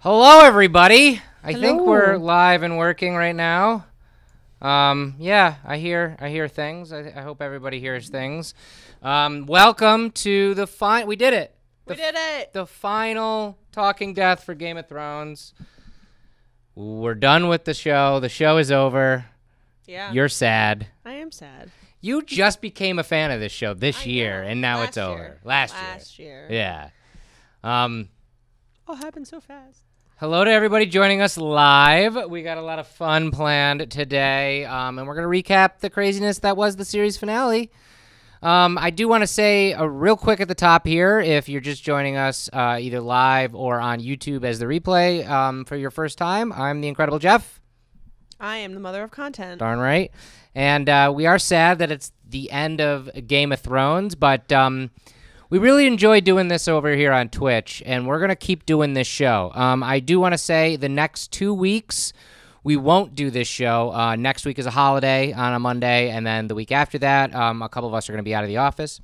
Hello, everybody. I Hello. think we're live and working right now. Yeah, I hear things. I hope everybody hears things. Welcome to the we did it. We did it. The final Talking Death for Game of Thrones. We're done with the show. The show is over. Yeah. You're sad. I am sad. You just became a fan of this show this year, and now it's over. Last year. Yeah. Oh, happened so fast. Hello to everybody joining us live. We got a lot of fun planned today, and we're going to recap the craziness that was the series finale. I do want to say real quick at the top here, if you're just joining us either live or on YouTube as the replay for your first time, I'm the Incredible Jeff. I am the mother of content. Darn right. And we are sad that it's the end of Game of Thrones, but we really enjoy doing this over here on Twitch, and we're going to keep doing this show. I do want to say the next 2 weeks, we won't do this show. Next week is a holiday on a Monday, and then the week after that, a couple of us are going to be out of the office.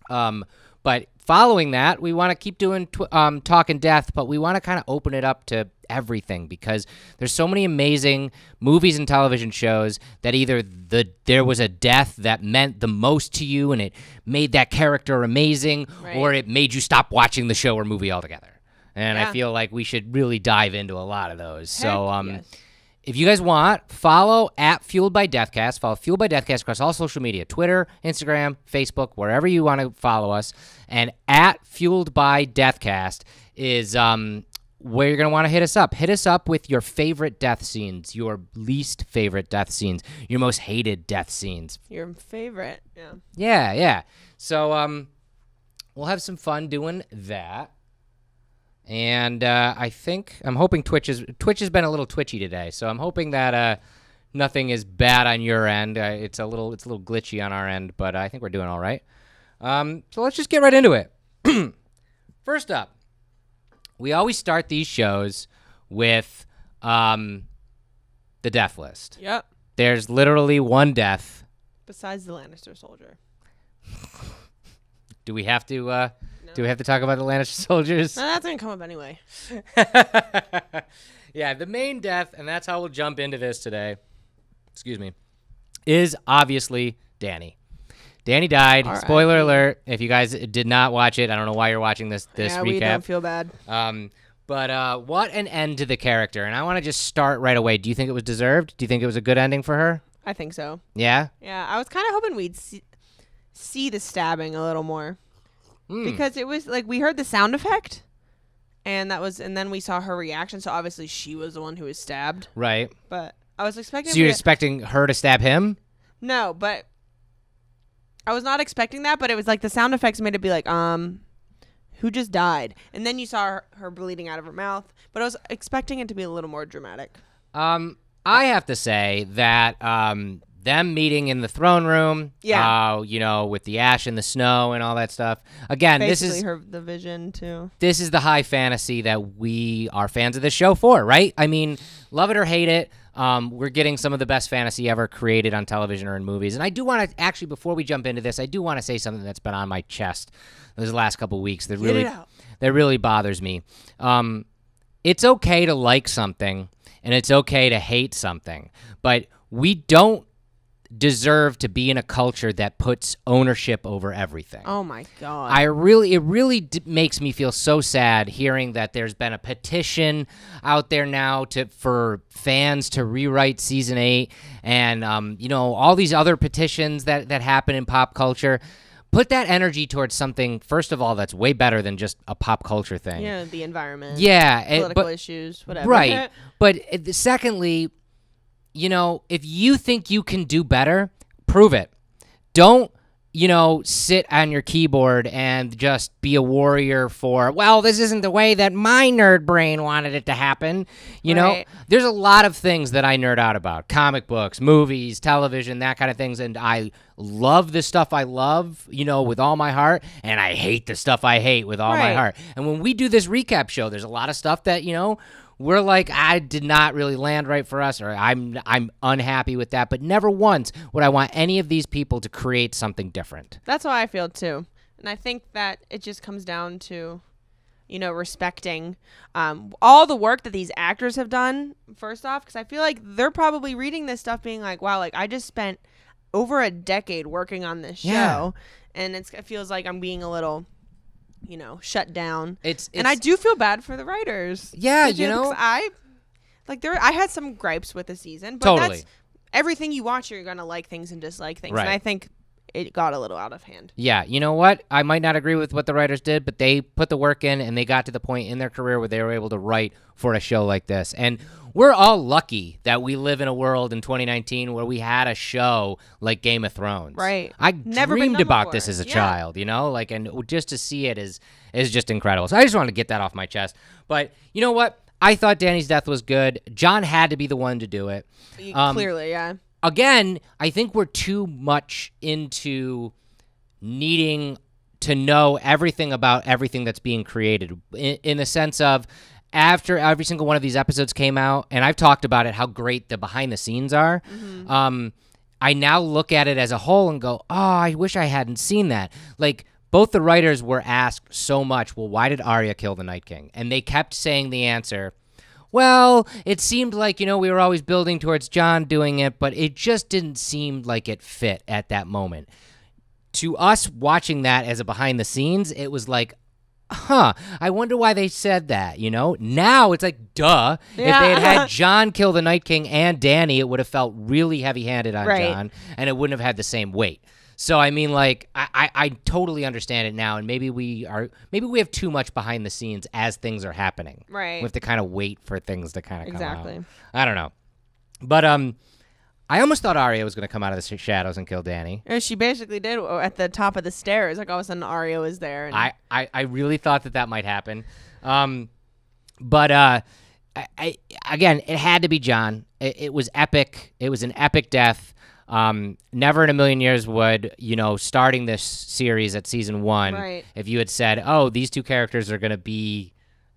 But following that, we want to keep doing Talking Death, but we want to kind of open it up to everything because there's so many amazing movies and television shows that either there was a death that meant the most to you and it made that character amazing, right, or it made you stop watching the show or movie altogether. And yeah. I feel like we should really dive into a lot of those. Heck, so yes. If you guys want, follow at Fueled by Deathcast. Follow Fueled by Deathcast across all social media, Twitter, Instagram, Facebook, wherever you want to follow us. And at Fueled by Deathcast is where you're going to want to hit us up. Hit us up with your favorite death scenes, your least favorite death scenes, your most hated death scenes. Your favorite, yeah. Yeah. So we'll have some fun doing that. And I'm hoping Twitch has been a little twitchy today, so I'm hoping that nothing is bad on your end. It's a little glitchy on our end, but I think we're doing all right. So let's just get right into it. First up, we always start these shows with the death list. Yep. There's literally one death. Besides the Lannister soldier. Do we have to? No. Do we have to talk about the Lannister soldiers? No, that's gonna come up anyway. Yeah, the main death, and that's how we'll jump into this today. Excuse me, is obviously Dany. Dany died. Right. Spoiler alert! If you guys did not watch it, I don't know why you're watching this recap. We don't feel bad. But what an end to the character, and I want to just start right away. Do you think it was deserved? Do you think it was a good ending for her? I think so. Yeah. Yeah, I was kind of hoping we'd see the stabbing a little more. Because it was like we heard the sound effect, and then we saw her reaction. So obviously she was the one who was stabbed. Right. But I was expecting. So you're expecting her to stab him? No, but I was not expecting that. But it was like the sound effects made it be like, who just died? And then you saw her bleeding out of her mouth. But I was expecting it to be a little more dramatic. I have to say that them meeting in the throne room, with the ash and the snow and all that stuff. Again, Basically the vision too. This is the high fantasy that we are fans of this show for, right? I mean, love it or hate it, we're getting some of the best fantasy ever created on television or in movies. And I do want to actually, before we jump into this, I do want to say something that's been on my chest these last couple weeks that really bothers me. It's okay to like something and it's okay to hate something, but we don't deserve to be in a culture that puts ownership over everything. Oh my God. It really makes me feel so sad hearing that there's been a petition out there now for fans to rewrite season 8 and all these other petitions that happen in pop culture. Put that energy towards something, first of all, that's way better than just a pop culture thing. Yeah, the environment. Yeah. Political issues, whatever. Right. But secondly, if you think you can do better, prove it. Don't, sit on your keyboard and just be a warrior for, well, this isn't the way that my nerd brain wanted it to happen. Right. There's a lot of things that I nerd out about. Comic books, movies, television, that kind of things. And I love the stuff I love, with all my heart. And I hate the stuff I hate with all my heart. And when we do this recap show, there's a lot of stuff that, we're like, I did not really land right for us, or I'm unhappy with that. But never once would I want any of these people to create something different. That's how I feel too. And I think that it just comes down to respecting all the work that these actors have done, first off, because I feel like they're probably reading this stuff being like, wow, like I just spent over a decade working on this show, and it feels like I'm being a little, shut down. And I do feel bad for the writers. Yeah, I had some gripes with the season, but totally. That's everything you watch. You're gonna like things and dislike things, Right. and I think it got a little out of hand. Yeah, you know what? I might not agree with what the writers did, but they put the work in, and they got to the point in their career where they were able to write for a show like this. And we're all lucky that we live in a world in 2019 where we had a show like Game of Thrones. Right. I Never been dreamed done about before. this as a Yeah. child, and just to see it is just incredible. So I just wanted to get that off my chest. But you know what? I thought Dany's death was good. John had to be the one to do it. Clearly, yeah. Again, I think we're too much into needing to know everything about everything that's being created in the sense of after every single one of these episodes came out, and I've talked about it, how great the behind the scenes are. I now look at it as a whole and go, oh, I wish I hadn't seen that. Like, both the writers were asked so much, well, why did Aria kill the Night King? And they kept saying the answer, well, it seemed like, we were always building towards Jon doing it, but it just didn't seem like it fit at that moment. To us watching that as a behind the scenes, it was like, I wonder why they said that, Now it's like, duh. Yeah. If they had had Jon kill the Night King and Dany, it would have felt really heavy-handed on Right. Jon, and it wouldn't have had the same weight. So, I mean, like, I totally understand it now, and maybe we have too much behind the scenes as things are happening. Right. We have to kind of wait for things to kind of come out. Exactly. I don't know. But, I almost thought Aria was going to come out of the shadows and kill Dany. She basically did at the top of the stairs. Like all of a sudden, Aria was there. And I really thought that might happen. But again, it had to be Jon. It was epic. It was an epic death. Never in a million years would, starting this series at season 1, Right. if you had said, oh, these two characters are going to be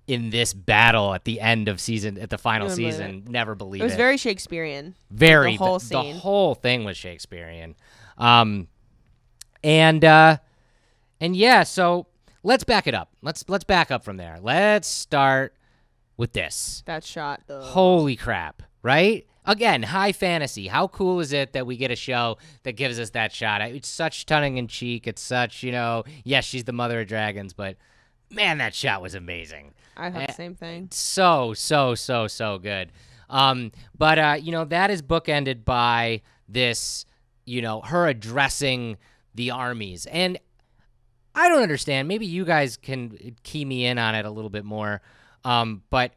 in this battle at the end of at the final season, never believe it. It was very Shakespearean. Very. The whole The scene. whole thing was Shakespearean. And yeah, so let's back it up. Let's back up from there. Let's start with this. That shot, though. Holy crap, right? Again, high fantasy. How cool is it that we get a show that gives us that shot? It's such tongue-in-cheek. It's such, yes, she's the mother of dragons, but man, that shot was amazing. I thought the same thing. So good. But that is bookended by this, her addressing the armies. And I don't understand. Maybe you guys can key me in on it a little bit more. But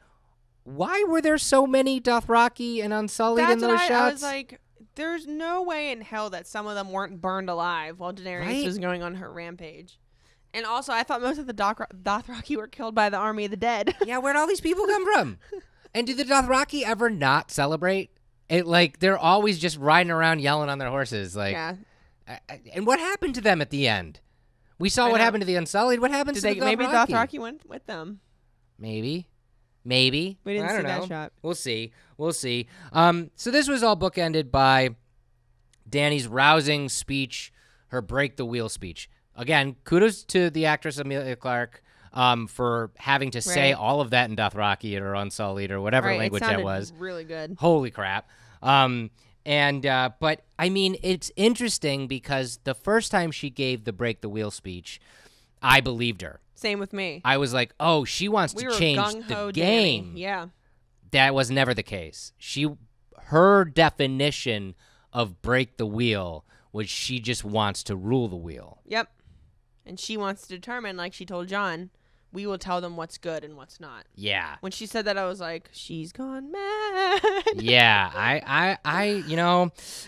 why were there so many Dothraki and Unsullied in those shots? I was like, there's no way in hell that some of them weren't burned alive while Daenerys was going on her rampage. And also, I thought most of the Dothraki were killed by the army of the dead. Yeah, where'd all these people come from? And do the Dothraki ever not celebrate? They're always just riding around yelling on their horses. Yeah. And what happened to them at the end? We saw what happened to the Unsullied. What happened to the Dothraki? Maybe Dothraki went with them. Maybe. We didn't see know. that shot. We'll see. So this was all bookended by Dany's rousing speech, her break the wheel speech. Again, kudos to the actress Emilia Clarke for having to say all of that in Dothraki or Unsullied or whatever language that was. Really good. Holy crap. But I mean, it's interesting because the first time she gave the break the wheel speech, I believed her. Same with me. I was like, oh, she wants to change the game. Danny. Yeah. That was never the case. Her definition of break the wheel was she just wants to rule the wheel. Yep. And she wants to determine, like she told Jon, we will tell them what's good and what's not. Yeah. When she said that, I was like, she's gone mad. Yeah.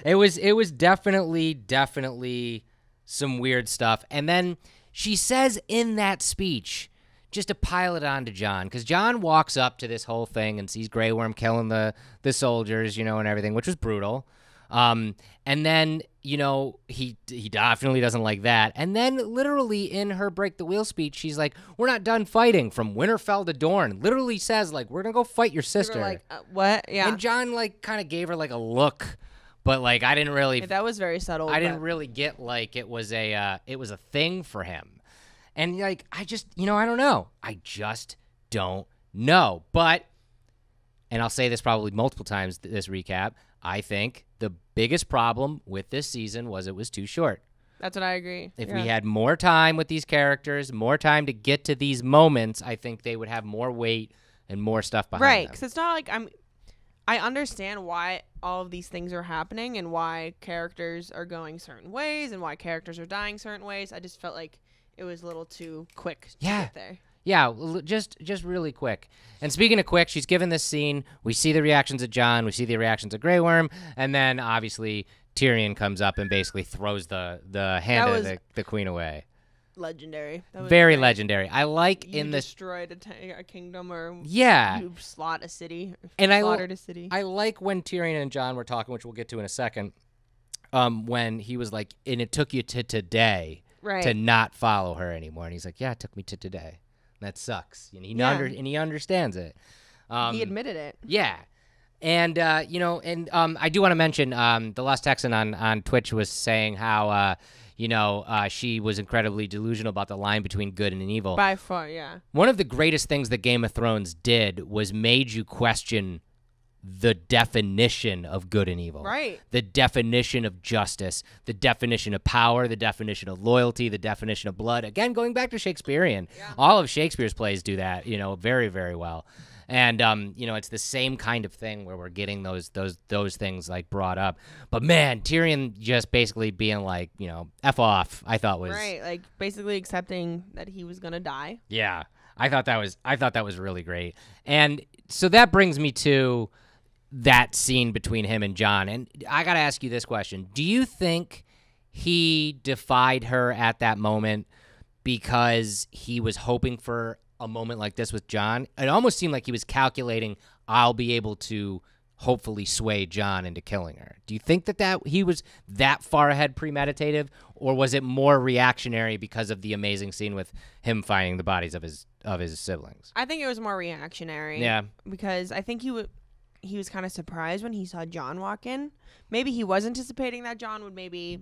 It was definitely some weird stuff. And then she says in that speech, just to pile it on to Jon, because Jon walks up to this whole thing and sees Grey Worm killing the soldiers, and everything, which was brutal. And then, he definitely doesn't like that. And then literally in her break the wheel speech, she's like, we're not done fighting from Winterfell to Dorne. Literally says, like, we're going to go fight your sister. Like, what? Yeah. And Jon, like, kind of gave her, like, a look. But, like, I didn't really... that was very subtle. I didn't really get, like, it was a thing for him. And like, I just, I don't know. I just don't know. But, and I'll say this probably multiple times this recap, I think the biggest problem with this season was it was too short. That's what I agree. If we had more time with these characters, more time to get to these moments, I think they would have more weight and more stuff behind them. Right, because it's not like I understand why all of these things are happening and why characters are going certain ways and why characters are dying certain ways. I just felt like it was a little too quick to get there. Yeah, just really quick. And speaking of quick, she's given this scene. We see the reactions of Jon. We see the reactions of Grey Worm. And then, obviously, Tyrion comes up and basically throws the hand of the queen away. Legendary. That was Very great. legendary. I like you in this. destroyed a kingdom, or Yeah. you slaughtered a city. And slaughtered a city. I like when Tyrion and Jon were talking, which we'll get to in a second. When he was like, and it took you to today to not follow her anymore, and he's like, yeah, it took me to today. That sucks. And he understands it. He admitted it. Yeah. And, I do want to mention the Lost Texan on Twitch was saying how, she was incredibly delusional about the line between good and evil. By far, yeah. One of the greatest things that Game of Thrones did was made you question the definition of good and evil. Right. The definition of justice, the definition of power, the definition of loyalty, the definition of blood. Again, going back to Shakespearean. Yeah. All of Shakespeare's plays do that, very, very well. And, it's the same kind of thing where we're getting those things, like, brought up. But, man, Tyrion just basically being like, F off, I thought was... Right, like, basically accepting that he was going to die. Yeah. I thought that was really great. And so that brings me to that scene between him and Jon. And I got to ask you this question. Do you think he defied her at that moment because he was hoping for a moment like this with Jon? It almost seemed like he was calculating, I'll be able to hopefully sway Jon into killing her. Do you think that he was that far ahead premeditative, or was it more reactionary because of the amazing scene with him finding the bodies of his siblings? I think it was more reactionary. Yeah. Because I think he was kind of surprised when he saw Jon walk in. Maybe he was anticipating that Jon would maybe,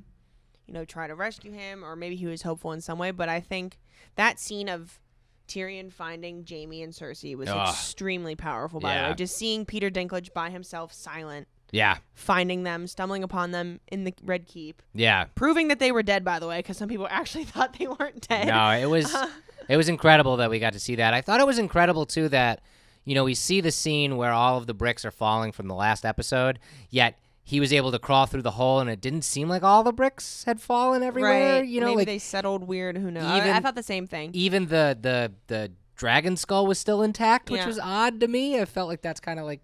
try to rescue him, or maybe he was hopeful in some way. But I think that scene of Tyrion finding Jaime and Cersei was extremely powerful, by the way. Just seeing Peter Dinklage by himself, silent. Yeah. Finding them, stumbling upon them in the Red Keep. Yeah. Proving that they were dead, by the way, because some people actually thought they weren't dead. No, it was incredible that we got to see that. I thought it was incredible, too, that, we see the scene where all of the bricks are falling from the last episode, yet he was able to crawl through the hole, and it didn't seem like all the bricks had fallen everywhere. Right. Maybe they settled weird. Who knows? I thought the same thing. Even the dragon skull was still intact, which was odd to me. I felt like that's kind of like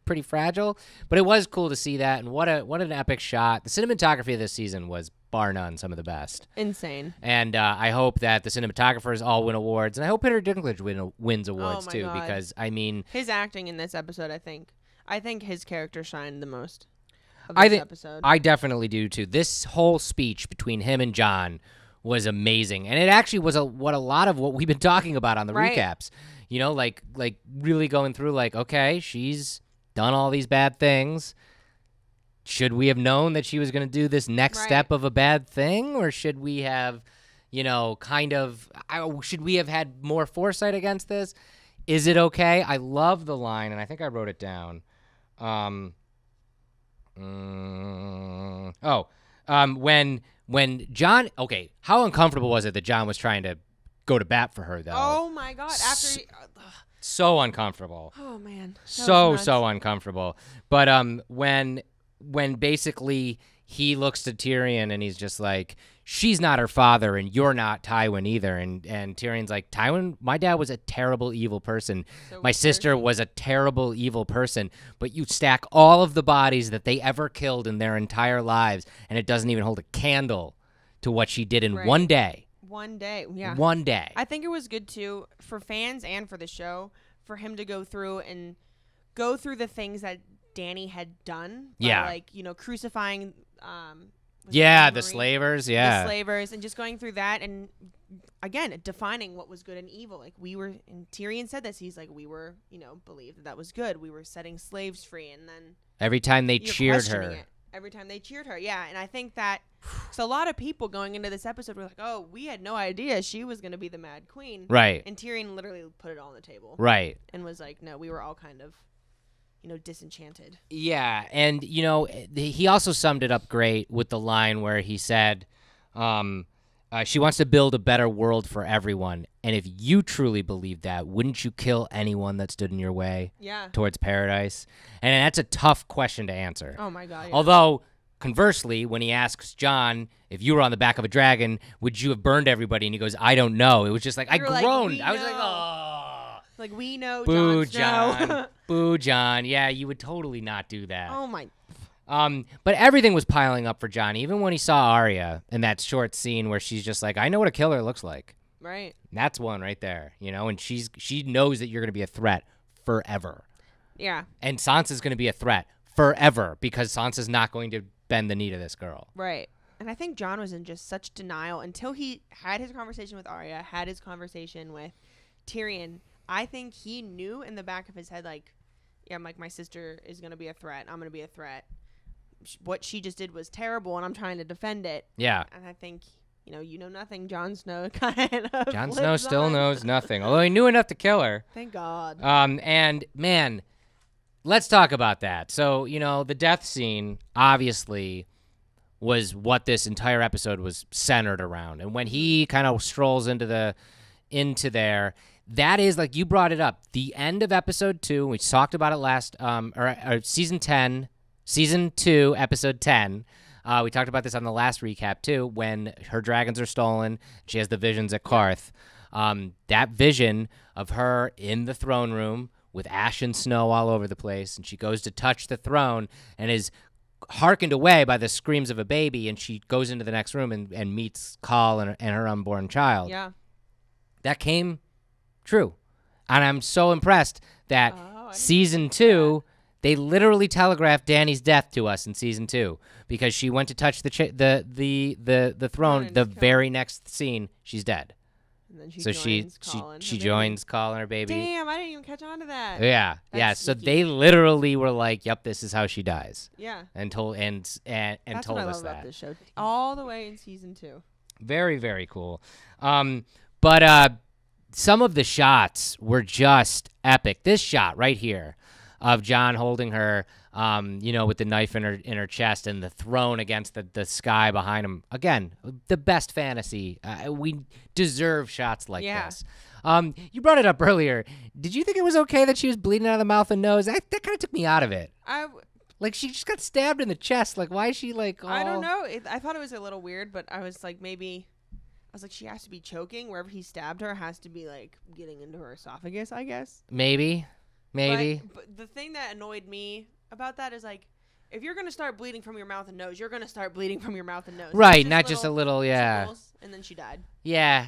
pretty fragile, but it was cool to see that. And what an epic shot! The cinematography of this season was bar none some of the best. Insane. And I hope that the cinematographers all win awards, and I hope Peter Dinklage wins awards too, God. because I mean his acting in this episode, I think his character shined the most. Episode. I definitely do too. This whole speech between him and Jon was amazing, and it actually was a lot of what we've been talking about on the recaps. Like really going through, like, okay, she's done all these bad things. Should we have known that she was going to do this next step of a bad thing, or should we have, should we have had more foresight against this? Is it okay? I love the line, and I think I wrote it down. When Jon, okay, how uncomfortable was it that Jon was trying to go to bat for her, though? Oh my God! So uncomfortable. Oh man, so uncomfortable. But when basically he looks to Tyrion and he's just like, she's not her father and you're not Tywin either. And Tyrion's like, Tywin, my dad was a terrible, evil person. My sister was a terrible, evil person. But you stack all of the bodies that they ever killed in their entire lives, and it doesn't even hold a candle to what she did in one day. One day, yeah. One day. I think it was good, too, for fans and for the show, for him to go through the things that Dany had done. By, crucifying... the slavers, the slavers, and just going through that, and again defining what was good and evil. Like, and Tyrion said this, he's like, we believed that was good, we were setting slaves free, and then every time they cheered her, every time they cheered her. Yeah, and I think that so a lot of people going into this episode were like, "Oh, we had no idea she was going to be the Mad Queen." Right. And Tyrion literally put it all on the table. Right. And was like, "No, we were all kind of, disenchanted." Yeah, and he also summed it up great with the line where he said, she wants to build a better world for everyone, and if you truly believe that, wouldn't you kill anyone that stood in your way towards paradise? And that's a tough question to answer. Oh my God. Yeah. Although, conversely, when he asks Jon, if you were on the back of a dragon, would you have burned everybody? And he goes, I don't know. It was just like, I groaned. I was like, oh. Like, we know Boo, Jon. Jon. Boo, Jon. Yeah, you would totally not do that. Oh my. But everything was piling up for Jon, even when he saw Aria in that short scene where she's just like, I know what a killer looks like. Right. That's one right there, and she knows that you're going to be a threat forever. Yeah. And Sansa's going to be a threat forever because Sansa's not going to bend the knee to this girl. Right. And I think Jon was in just such denial until he had his conversation with Aria, had his conversation with Tyrion. I think he knew in the back of his head, like, yeah, I'm like, my sister is going to be a threat. I'm going to be a threat. What she just did was terrible, and I'm trying to defend it. Yeah. And I think, you know nothing. Jon Snow kind of. Jon Snow still knows nothing, although he knew enough to kill her. Thank God. And man, let's talk about that. So, the death scene obviously was what this entire episode was centered around. And when he kind of strolls into there, that is, like you brought it up, the end of episode 2. We talked about it last, or season 10, season 2, episode 10. We talked about this on the last recap too, when her dragons are stolen. She has the visions at Karth. That vision of her in the throne room with ash and snow all over the place, and she goes to touch the throne and is hearkened away by the screams of a baby, and she goes into the next room and meets Khal and her unborn child. Yeah. That came true. And I'm so impressed that season 2, they literally telegraphed Dany's death to us in season 2 because she went to touch the throne. The very next scene, she's dead. And then she joins Khal and her baby. Damn, I didn't even catch on to that. Yeah, That's So sneaky. they literally were like, "Yep, this is how she dies." Yeah. And told That's told what I us love that. about this show. All the way in season 2. Very, very cool. But some of the shots were just epic. This shot right here of Jon holding her, with the knife in her chest and the throne against the sky behind him. Again, the best fantasy. We deserve shots like this. You brought it up earlier. Did you think it was okay that she was bleeding out of the mouth and nose? That kind of took me out of it. Like, she just got stabbed in the chest. Like, why is she like? I don't know. I thought it was a little weird, but I was like, she has to be choking. Wherever he stabbed her has to be like getting into her esophagus, I guess. Maybe. But the thing that annoyed me about that is, like, if you're going to start bleeding from your mouth and nose, you're going to start bleeding from your mouth and nose. Right, not just a little, yeah. Tickles, and then she died. Yeah.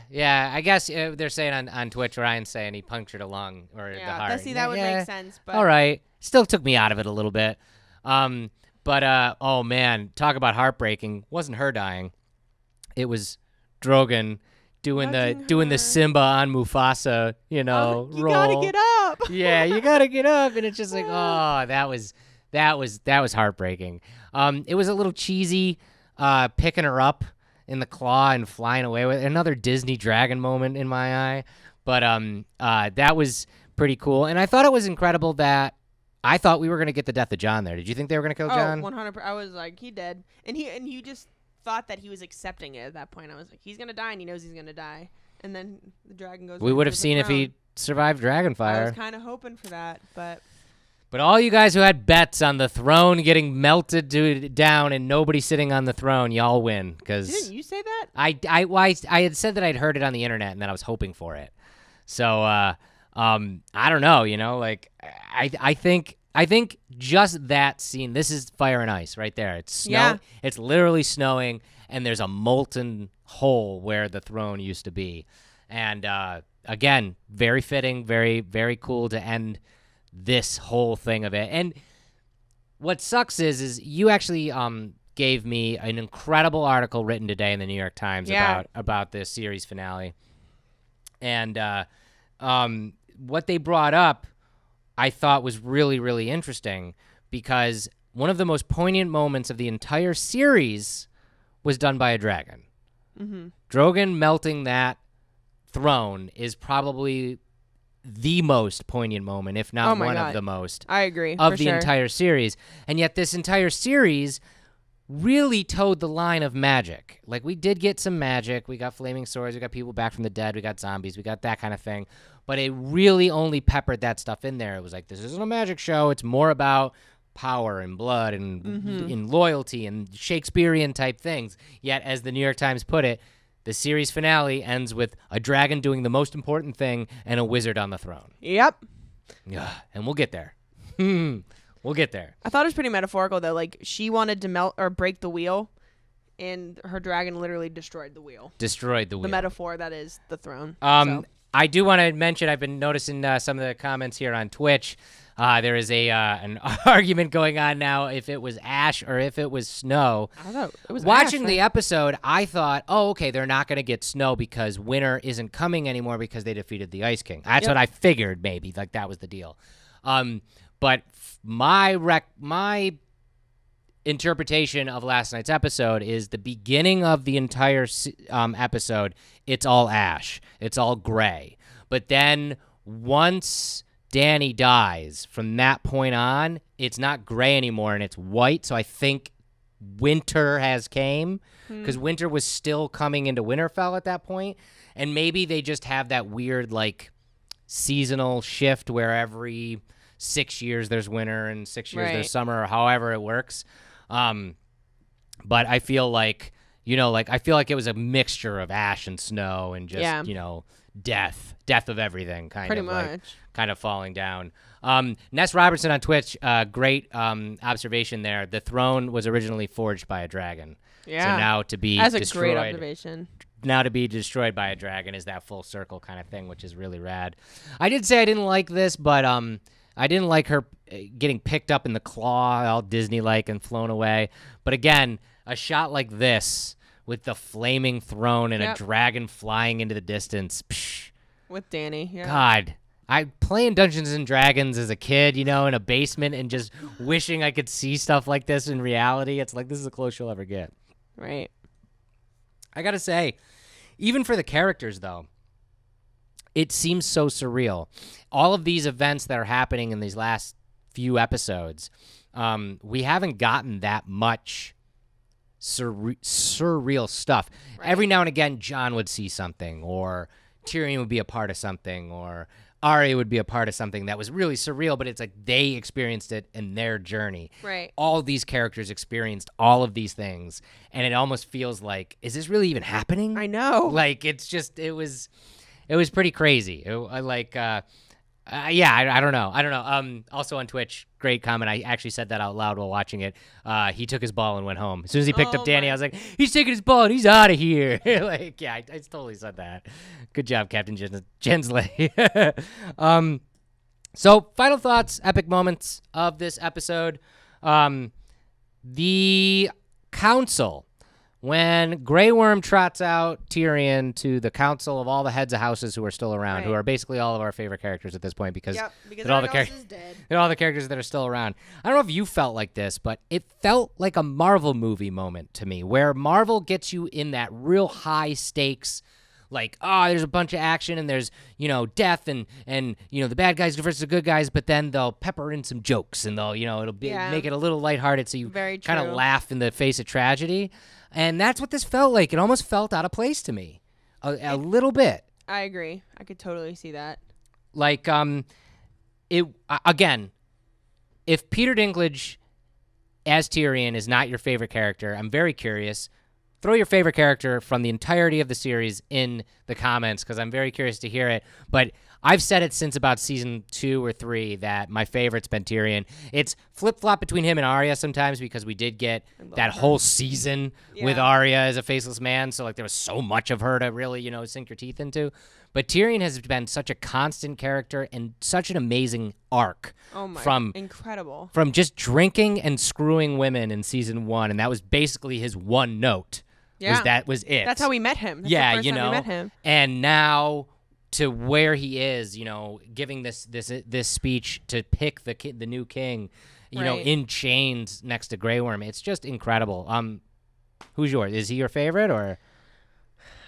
I guess they're saying on Twitch, Ryan's saying he punctured a lung or the heart. That would make sense. But all right. Still took me out of it a little bit. But oh, man, talk about heartbreaking. Wasn't her dying. It was Drogon doing the Simba on Mufasa, you roll. gotta get up. Yeah, you gotta get up, and it's just like, oh, that was heartbreaking. It was a little cheesy, picking her up in the claw and flying away with another Disney dragon moment in my eye, but that was pretty cool, and I thought it was incredible that I thought we were gonna get the death of Jon there. Did you think they were gonna kill Jon? 100%. I was like, he dead, and you just thought that he was accepting it at that point. I was like, he's gonna die, and he knows he's gonna die. And then the dragon goes. We would have seen if he survived Dragonfire. I was kind of hoping for that, but all you guys who had bets on the throne getting melted down and nobody sitting on the throne, y'all win. Didn't you say that? I had said that I'd heard it on the internet and that I was hoping for it. So I don't know. Like I think just that scene, this is Fire and Ice right there. It's snow. Yeah. It's literally snowing, and there's a molten hole where the throne used to be. And again, very fitting, very, very cool to end this whole thing of it. And what sucks is you actually gave me an incredible article written today in the New York Times about this series finale. And what they brought up I thought was really, really interesting because one of the most poignant moments of the entire series was done by a dragon. Mm-hmm. Drogon melting that throne is probably the most poignant moment, if not one of the most. I agree. Of the entire series. And yet this entire series really towed the line of magic. Like, we did get some magic. We got flaming swords. We got people back from the dead. We got zombies. We got that kind of thing. But it really only peppered that stuff in there. It was like, this isn't a magic show. It's more about power and blood and, and loyalty and Shakespearean type things. Yet, as the New York Times put it, the series finale ends with a dragon doing the most important thing and a wizard on the throne. Yep. Yeah, and we'll get there. We'll get there. I thought it was pretty metaphorical, though. Like, she wanted to melt or break the wheel, and her dragon literally destroyed the wheel. Destroyed the wheel. The metaphor that is the throne. I do want to mention, I've been noticing some of the comments here on Twitch. There is an argument going on now if it was ash or if it was snow. I thought it was Watching ash, the episode, I thought, oh, okay, they're not going to get snow because winter isn't coming anymore because they defeated the Ice King. That's what I figured, maybe. Like, that was the deal. But my interpretation of last night's episode is the beginning of the entire episode, it's all ash. It's all gray. But then once Dany dies, from that point on, it's not gray anymore and it's white. So I think winter has came because winter was still coming into Winterfell at that point. And maybe they just have that weird, like, seasonal shift where every 6 years there's winter and 6 years there's summer, or however it works. But I feel like, I feel like it was a mixture of ash and snow and just, death of everything, kind of falling down. Ness Robertson on Twitch, great observation there. The throne was originally forged by a dragon. Yeah. So now to be That's destroyed, a great observation. Now to be destroyed by a dragon is that full circle kind of thing, which is really rad. I did say I didn't like this, but I didn't like her getting picked up in the claw, all Disney-like, and flown away. But again, a shot like this with the flaming throne and a dragon flying into the distance. Psh, with Dany, God, I playing Dungeons and Dragons as a kid, in a basement and just wishing I could see stuff like this in reality. It's like, this is the closest you'll ever get. Right. I gotta say, even for the characters, though, it seems so surreal. All of these events that are happening in these last few episodes, we haven't gotten that much surreal stuff. Right. Every now and again, Jon would see something, or Tyrion would be a part of something, or Aria would be a part of something that was really surreal, but it's like they experienced it in their journey. Right. All these characters experienced all of these things, and it almost feels like, is this really even happening? I know. Like, it's just, it was pretty crazy. I don't know. Also on Twitch, great comment. I actually said that out loud while watching it. He took his ball and went home. As soon as he picked up Dany, I was like, he's taking his ball and he's out of here. I totally said that. Good job, Captain Gensley. So, final thoughts, epic moments of this episode. The council. When Grey Worm trots out Tyrion to the council of all the heads of houses who are still around, who are basically all of our favorite characters at this point, because they're all the characters. They're all the characters that are still around. I don't know if you felt like this, but it felt like a Marvel movie moment to me, where Marvel gets you in that real high stakes, like, there's a bunch of action and there's, death and the bad guys versus the good guys, but then they'll pepper in some jokes and they'll, it'll be make it a little lighthearted so you kind of laugh in the face of tragedy. And that's what this felt like. It almost felt out of place to me, a little bit. I agree. I could totally see that. Like, again, if Peter Dinklage as Tyrion is not your favorite character, I'm very curious. Throw your favorite character from the entirety of the series in the comments, because I'm very curious to hear it. But I've said it since about season 2 or 3 that my favorite's been Tyrion. It's flip-flop between him and Aria sometimes, because we did get that whole season with Aria as a faceless man. So, like, there was so much of her to really, sink your teeth into. But Tyrion has been such a constant character and such an amazing arc. Oh my, incredible. From just drinking and screwing women in season 1, and that was basically his one note. Yeah. That was it. That's how we met him. That's the first time we met him. And now to where he is, giving this speech to pick the new king, Right. in chains next to Grey Worm. It's just incredible. Who's yours? Is he your favorite or?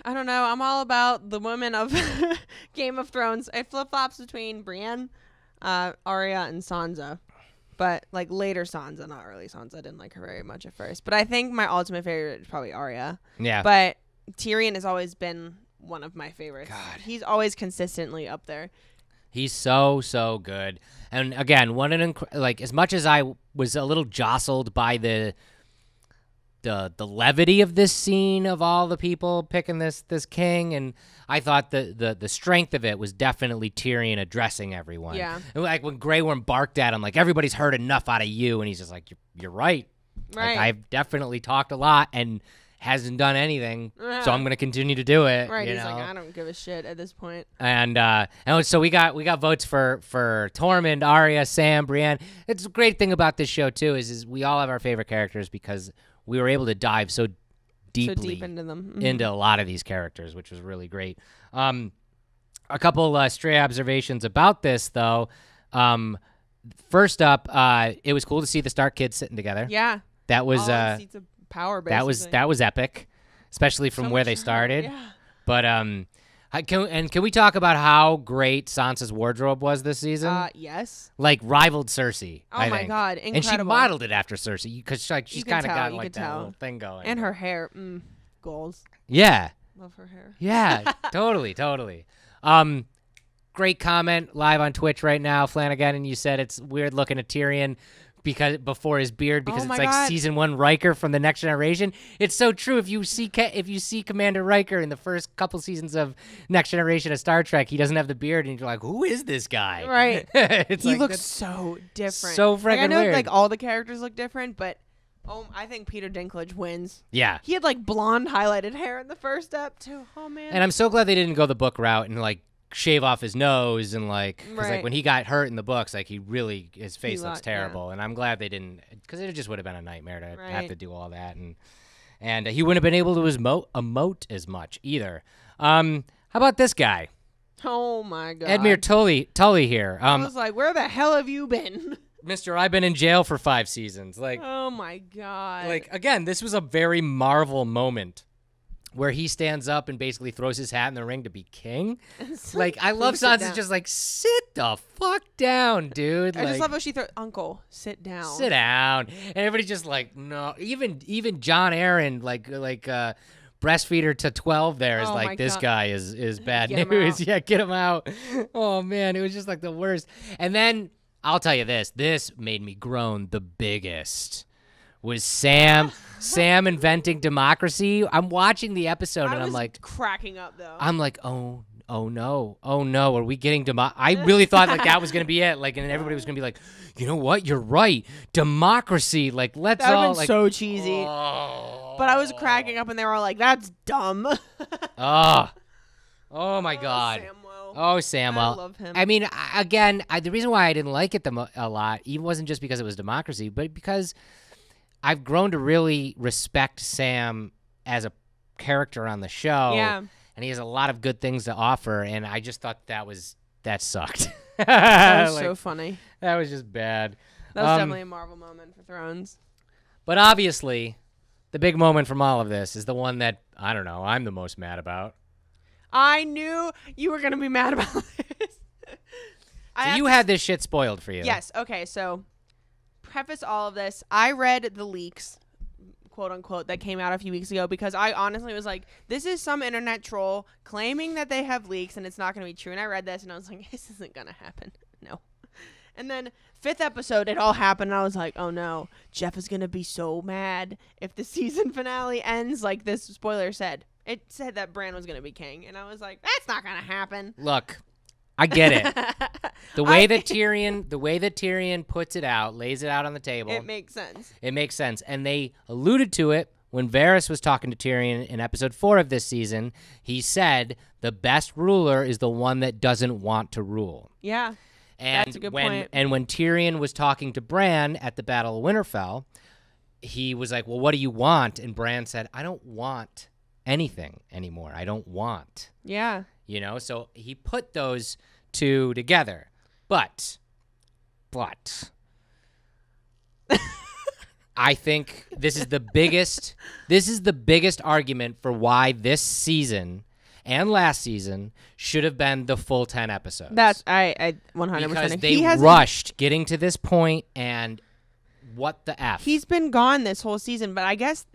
I don't know. I'm all about the women of Game of Thrones. It flip-flops between Brienne, Aria, and Sansa. But, like, later Sansa, not early Sansa. I didn't like her very much at first. But I think my ultimate favorite is probably Aria. Yeah. But Tyrion has always been one of my favorites. God. He's always consistently up there. He's so good. And again, as much as I was a little jostled by the levity of this scene of all the people picking this king, and I thought the strength of it was definitely Tyrion addressing everyone. Yeah. And like when Grey Worm barked at him, like, everybody's heard enough out of you, and he's just like, you're right. Right. Like, I've definitely talked a lot and hasn't done anything, so I'm gonna continue to do it. Right. You He's know? like, I don't give a shit at this point. And so we got votes for Tormund, Arya, Sam, Brienne. It's a great thing about this show too is we all have our favorite characters because we were able to dive so deeply deep into them. into a lot of these characters, which was really great. A couple stray observations about this though. First up, it was cool to see the Stark kids sitting together. Yeah. That was seats of power, basically. that was epic, especially from So where much they started. Yeah. But can we talk about how great Sansa's wardrobe was this season? Yes. Like rivaled Cersei. Oh I my think. God, And she incredible. modeled it after Cersei because she's can kind of tell, got you like can that tell. little thing going. And her hair, goals. Yeah. Love her hair. Yeah. totally. Great comment live on Twitch right now, Flanagan, and you said it's weird looking at Tyrion because before his beard because Oh it's my like God. season 1 Riker from the Next Generation. It's so true. If you see Commander Riker in the first couple seasons of Next Generation of Star Trek, he doesn't have the beard, and you're like, who is this guy? Right. It's He like, looks that's so different. so Like, I freaking know weird. like all the characters look different, but I think Peter Dinklage wins. Yeah. He had like blonde highlighted hair in the first step too. Oh man. And I'm so glad they didn't go the book route and like shave off his nose and like because like Right. when he got hurt in the books, like his face looks looked- terrible, and I'm glad they didn't because it just would have been a nightmare to have Right. to do all that, and he wouldn't have been able to emote as much either. How about this guy, Oh my God. Mir Toey here, I was like, where the hell have you been? Mr. I've been in jail for 5 seasons, like Oh my God. again, this was a very Marvel moment. Where he stands up and basically throws his hat in the ring to be king. Like, I love Please sit Sansa down. just like, sit the fuck down, dude. I just Like, love how she throws, Uncle, sit down. sit down. And everybody's just like, no. Even John Aaron, breastfeeder to 12 there is Oh my like, this God. guy is bad Get him news. out. Yeah, get him out. Oh, man, it was just like the worst. And then, I'll tell you this made me groan the biggest. Was Sam inventing democracy? I'm watching the episode and I I'm was like, cracking up though. oh no, are we getting I really thought like that was gonna be it, like, and everybody was gonna be like, you know what, you're right, democracy, like let's that would all have been like, so cheesy. oh, But I was cracking up and they were all like, that's dumb. oh my God. Samwell. Oh, Samwell. I love him. I mean, the reason why I didn't like it a lot, even wasn't just because it was democracy, but because I've grown to really respect Sam as a character on the show. Yeah. And he has a lot of good things to offer, and I just thought that sucked. That was so funny. That was just bad. That was definitely a Marvel moment for Thrones. But obviously, the big moment from all of this is the one that, I don't know, I'm the most mad about. I knew you were going to be mad about this. So you had this shit spoiled for you. Yes. Okay. So, preface all of this. I read the leaks, quote unquote, that came out a few weeks ago because I honestly was like, this is some internet troll claiming that they have leaks and it's not going to be true. And I read this and I was like, this isn't going to happen. No. And then 5th episode, it all happened. And I was like, oh no, Jeff is going to be so mad if the season finale ends like this spoiler said. It said that Bran was going to be king. And I was like, that's not going to happen. Look, I get it. The way that Tyrion puts it out, lays it out on the table. It makes sense. It makes sense. And they alluded to it when Varys was talking to Tyrion in episode 4 of this season. He said the best ruler is the one that doesn't want to rule. Yeah. And That's a good when point. and when Tyrion was talking to Bran at the Battle of Winterfell, he was like, well, what do you want? And Bran said, I don't want anything anymore. I don't want. Yeah. You know, so he put those two together. But I think this is the biggest argument for why this season and last season should have been the full 10 episodes. That's I 100%. Because they rushed getting to this point, and what the F? He's been gone this whole season, but I guess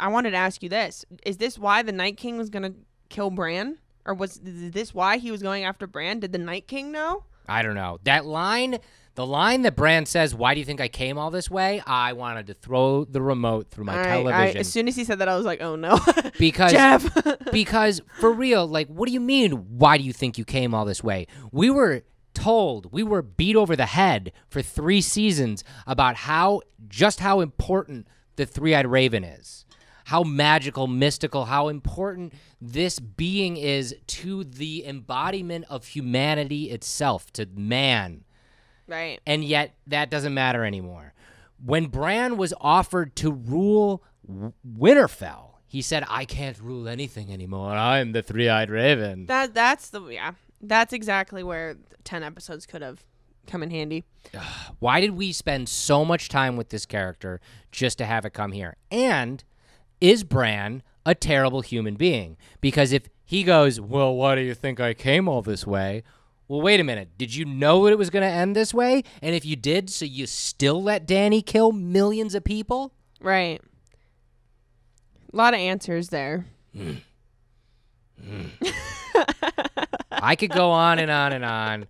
I wanted to ask you this. Is this why the Night King was going to kill Bran? Or is this why he was going after Bran? Did the Night King know? I don't know. That line, the line that Bran says, "Why do you think I came all this way?" I wanted to throw the remote through my television. As soon as he said that, I was like, "Oh no." Because Jeff. because for real, like, what do you mean? Why do you think you came all this way? We were told, we were beat over the head for 3 seasons about how important the three-eyed raven is. How magical, mystical, how important this being is to the embodiment of humanity itself, to man. Right. And yet that doesn't matter anymore. When Bran was offered to rule Winterfell, he said, "I can't rule anything anymore. I'm the three-eyed raven." That's exactly where 10 episodes could have come in handy. Why did we spend so much time with this character just to have it come here? And is Bran a terrible human being? Because if he goes, "Well, why do you think I came all this way?" Well, wait a minute. Did you know that it was going to end this way? And if you did, so you still let Dany kill millions of people? Right. A lot of answers there. I could go on and on and on,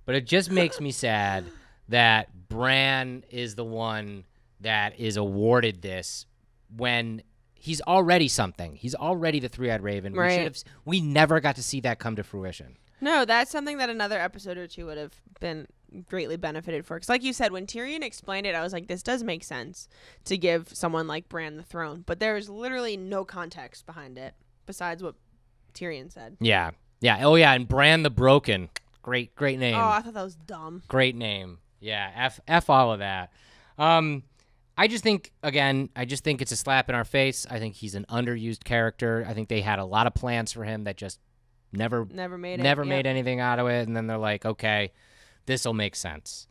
but it just makes me sad that Bran is the one that is awarded this when he's already something. He's already the three-eyed raven. Right. We never got to see that come to fruition. No, that's something that another episode or two would have been greatly benefited for. Because like you said, when Tyrion explained it, I was like, this does make sense to give someone like Bran the throne. But there's literally no context behind it besides what Tyrion said. Yeah. Yeah. Oh, yeah. And Bran the Broken. Great name. Oh, I thought that was dumb. Great name. Yeah. F all of that. I just think it's a slap in our face. I think he's an underused character. I think they had a lot of plans for him that just never made anything out of it. And then they're like, okay, this will make sense.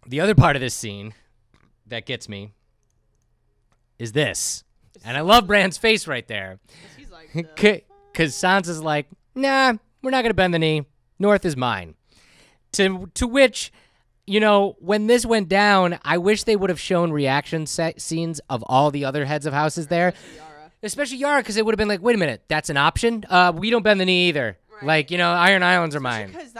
The other part of this scene that gets me is this. And I love Bran's face right there. He's like, because Sansa's like, "Nah, we're not going to bend the knee. North is mine." To which, you know, when this went down, I wish they would have shown reaction scenes of all the other heads of houses there. Especially Yara, because it would have been like, wait a minute, that's an option? We don't bend the knee either. Right. Like, you know, Iron Islands are mine. Because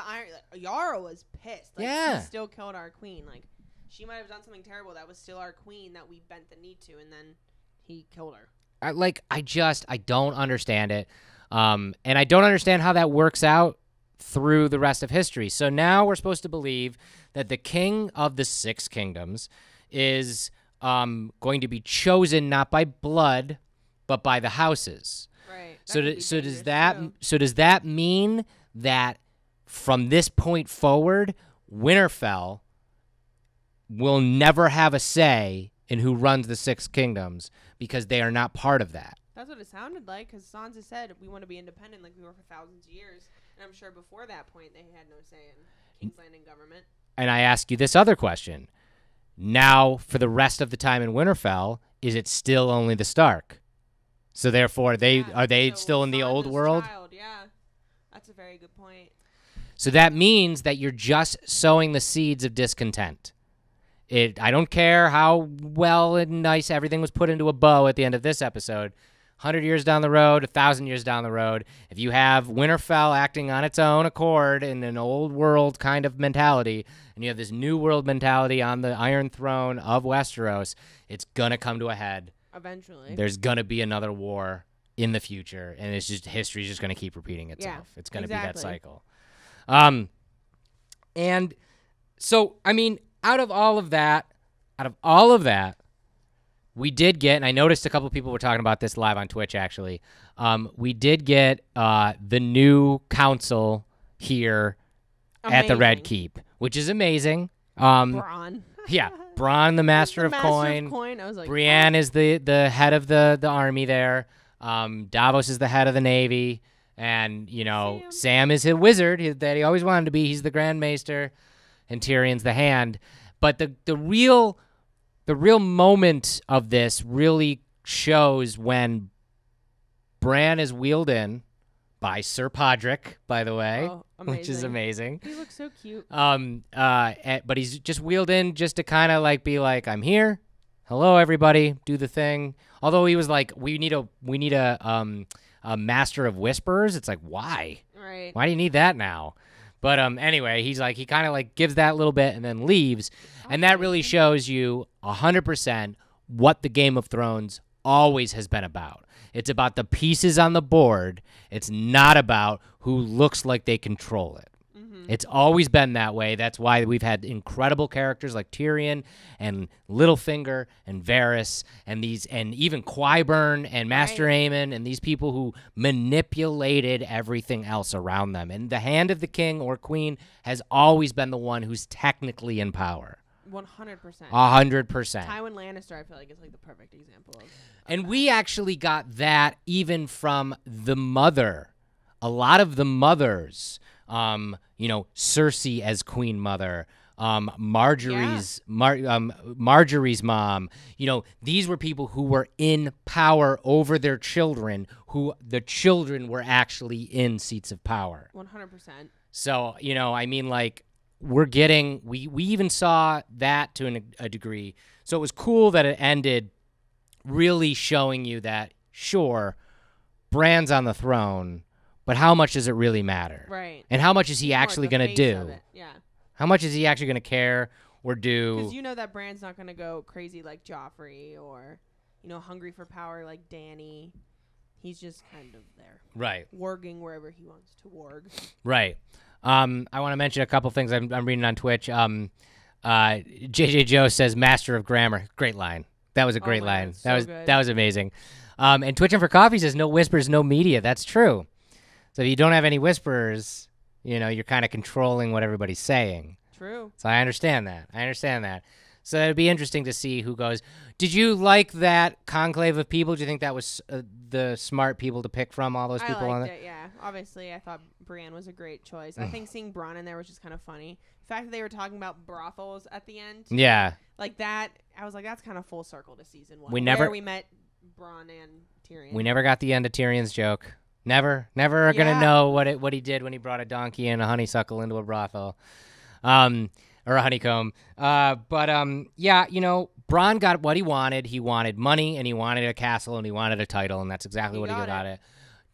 Yara was pissed. Like, yeah. He still killed our queen. Like, she might have done something terrible that was still our queen that we bent the knee to, and then he killed her. I don't understand it. And I don't understand how that works out through the rest of history. So now we're supposed to believe that the king of the 6 kingdoms is going to be chosen not by blood, but by the houses. Right. So does that mean that from this point forward, Winterfell will never have a say in who runs the 6 kingdoms because they are not part of that? That's what it sounded like, because Sansa said we want to be independent like we were for thousands of years. And I'm sure before that point they had no say in King's Landing government. And I ask you this other question. Now, for the rest of the time in Winterfell, is it still only the Stark? So therefore, are they still in the old world? Yeah, that's a very good point. So that means that you're just sowing the seeds of discontent. I don't care how well and nice everything was put into a bow at the end of this episode. 100 years down the road, 1,000 years down the road, if you have Winterfell acting on its own accord in an old world kind of mentality, and you have this new world mentality on the Iron Throne of Westeros, it's going to come to a head. Eventually. There's going to be another war in the future, and it's just history's just going to keep repeating itself. Yeah, it's going to be that cycle. And so, I mean, out of all of that, we did get, and I noticed a couple of people were talking about this live on Twitch, actually. We did get the new council here at the Red Keep, which is amazing. Bronn. Yeah, Bronn, the Master of Coin. I was like, Brienne is the head of the army there. Davos is the head of the navy. And, you know, Sam is a wizard that he always wanted to be. He's the Grand Maester. And Tyrion's the Hand. But the real moment of this really shows when Bran is wheeled in by Sir Podrick, by the way, which is amazing. He looks so cute. But he's just wheeled in just to kind of like be like, I'm here. Hello, everybody. Do the thing. Although he was like, we need a master of whispers. It's like, why? Right. Why do you need that now? But anyway, he's like, he kind of like gives that little bit and then leaves. And that really shows you 100% what the Game of Thrones always has been about. It's about the pieces on the board. It's not about who looks like they control it. It's always been that way. That's why we've had incredible characters like Tyrion and Littlefinger and Varys and even Qyburn and Master Aemon and these people who manipulated everything else around them. And the hand of the king or queen has always been the one who's technically in power. 100%. 100%. Tywin Lannister, I feel like, is like the perfect example of and that. We actually got that even from the mother. A lot of the mothers, Cersei as Queen Mother, Marjorie's mom. These were people who were in power over their children, who the children were actually in seats of power. 100%. So, we even saw that to a degree. So it was cool that it ended really showing you that, sure, Bran's on the throne, but how much does it really matter? Right. And how much is he actually going to do? Yeah. How much is he actually going to care or do? Because you know that Bran's not going to go crazy like Joffrey or, hungry for power like Dany. He's just kind of there. Right. Warging wherever he wants to warg. Right. I want to mention a couple things I'm reading on Twitch. JJ Joe says, "Master of grammar." Great line. That was a great line. That was amazing. And Twitching for Coffee says, "No whispers, no media." That's true. So if you don't have any whispers, you're kind of controlling what everybody's saying. True. So I understand that. So it'd be interesting to see who goes. Did you like that conclave of people? Do you think that was the smart people to pick from, all those people on it? I liked it, yeah. Obviously, I thought Brienne was a great choice. I think seeing Bronn in there was just kind of funny. The fact that they were talking about brothels at the end. Yeah. Like that, I was like, that's kind of full circle to season 1. We met Bronn and Tyrion. We never got the end of Tyrion's joke. Never are gonna know what he did when he brought a donkey and a honeysuckle into a brothel, or a honeycomb. Bronn got what he wanted. He wanted money, and he wanted a castle, and he wanted a title, and that's exactly what he got it.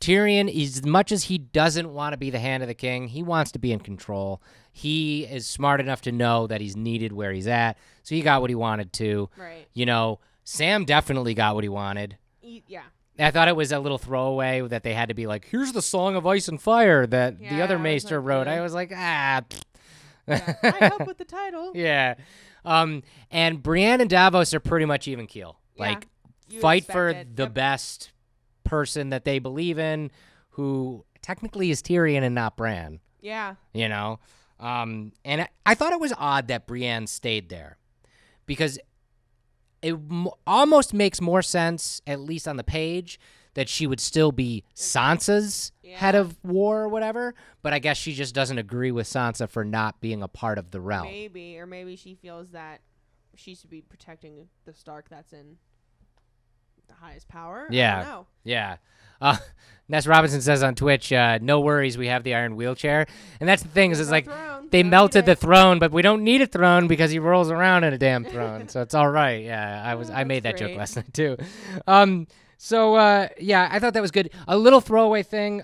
Tyrion, as much as he doesn't want to be the hand of the king, he wants to be in control. He is smart enough to know that he's needed where he's at, so he got what he wanted to. Right. Sam definitely got what he wanted. Yeah. I thought it was a little throwaway that they had to be like, here's the Song of Ice and Fire that the other Maester wrote. I was like, I help with the title. Yeah. And Brienne and Davos are pretty much even keel. Like, fight for the best person that they believe in, who technically is Tyrion and not Bran. Yeah. And I thought it was odd that Brienne stayed there, because it almost makes more sense, at least on the page, that she would still be Sansa's head of war or whatever. But I guess she just doesn't agree with Sansa for not being a part of the realm. Maybe she feels that she should be protecting the Stark that's in the highest power. Yeah. I don't know. Yeah. Ness Robinson says on Twitch, no worries, we have the iron wheelchair. And that's the thing, is like they melted the throne, but we don't need a throne because he rolls around in a damn throne. So it's all right. Yeah, I made that joke last night too. I thought that was good. A little throwaway thing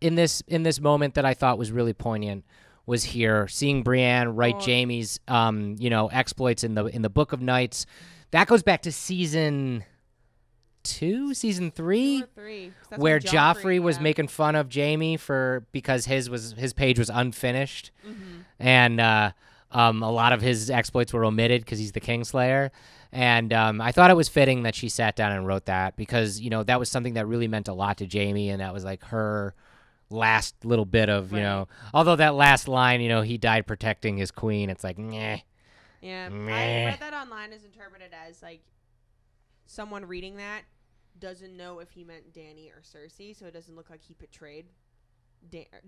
in this moment that I thought was really poignant was here, seeing Brienne write Jaime's exploits in the Book of Knights. That goes back to season 3, where Joffrey was making fun of Jaime because his page was unfinished, and a lot of his exploits were omitted because he's the Kingslayer. And I thought it was fitting that she sat down and wrote that, because that was something that really meant a lot to Jaime, and that was like her last little bit of although that last line, he died protecting his queen. It's like, meh. Yeah, I read that online is interpreted as like someone reading that doesn't know if he meant Dany or Cersei, so it doesn't look like he betrayed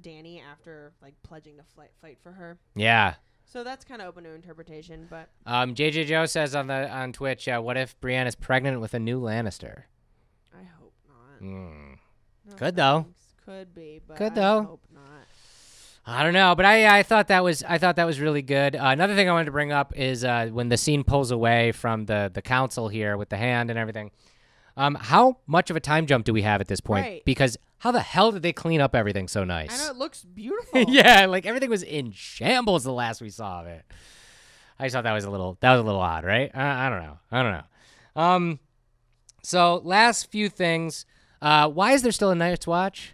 Dany after like pledging to fight for her. Yeah. So that's kind of open to interpretation, but JJ Joe says on Twitch, what if Brienne is pregnant with a new Lannister? I hope not. No Could though. Could be, but Could I though. hope not. I don't know, but I thought that was really good. Another thing I wanted to bring up is when the scene pulls away from the council here with the hand and everything. How much of a time jump do we have at this point? Right. Because how the hell did they clean up everything so nice? I know, it looks beautiful. Yeah, like everything was in shambles the last we saw of it. I just thought that was a little odd, right? I don't know. So last few things. Why is there still a Night's Watch?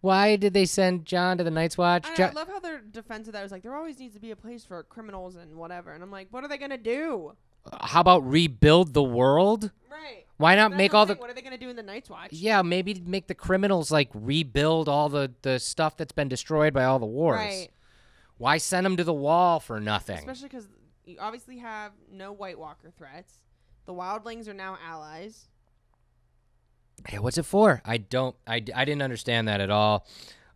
Why did they send Jon to the Night's Watch? I love how their defense of that was like, there always needs to be a place for criminals and whatever. And I'm like, what are they going to do? How about rebuild the world? Right. Why not That's make the all thing. the... What are they going to do in the Night's Watch? Yeah, maybe make the criminals, like, rebuild all the stuff that's been destroyed by all the wars. Right. Why send them to the wall for nothing? Especially because you obviously have no White Walker threats. The Wildlings are now allies. Hey, what's it for? I didn't understand that at all.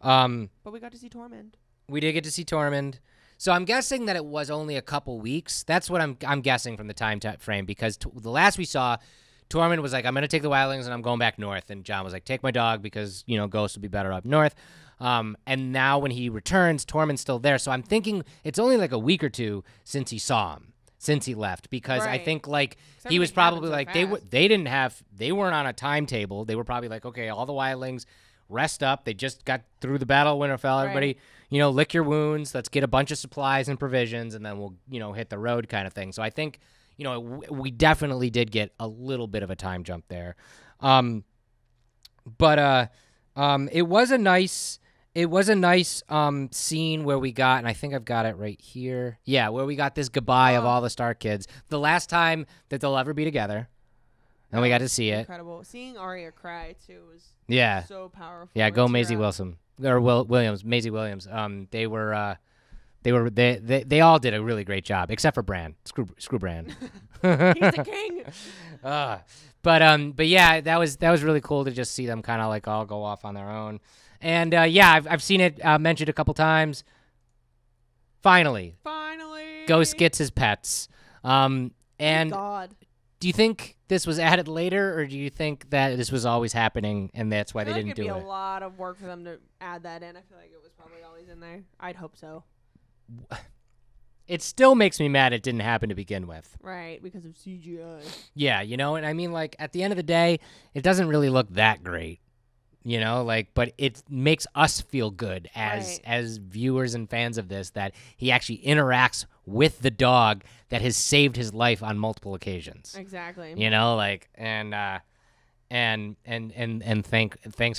But we got to see Tormund. We did get to see Tormund. So I'm guessing that it was only a couple weeks. That's what I'm guessing from the time frame, because the last we saw, Tormund was like, I'm going to take the Wildlings and I'm going back north. And Jon was like, take my dog because, Ghost would be better up north. And now when he returns, Tormund's still there. So I'm thinking it's only like a week or two since he saw him, since he left, because I think like he was probably like, they weren't on a timetable. They were probably like, okay, all the Wildlings rest up. They just got through the Battle of Winterfell. Everybody, lick your wounds. Let's get a bunch of supplies and provisions, and then we'll, hit the road kind of thing. So I think, we definitely did get a little bit of a time jump there. But it was a nice scene where we got, and I think I've got it right here. Yeah, where we got this goodbye of all the Stark kids. The last time that they'll ever be together. And we got to see it. Incredible. Seeing Aria cry too was so powerful. Yeah, go Maisie Wilson or Williams, Maisie Williams. They all did a really great job, except for Bran. Screw Bran. He's the king. But yeah, that was really cool to just see them kind of like all go off on their own. And I've seen it mentioned a couple times. Finally, Ghost gets his pets. And God. Do you think this was added later, or do you think that this was always happening and that's why they didn't do it? It'd be a lot of work for them to add that in. I feel like it was probably always in there. I'd hope so. It still makes me mad it didn't happen to begin with. Right, because of CGI. Yeah, and I mean, like, at the end of the day, it doesn't really look that great. But it makes us feel good as viewers and fans of this, that he actually interacts with the dog that has saved his life on multiple occasions. Exactly. Thanks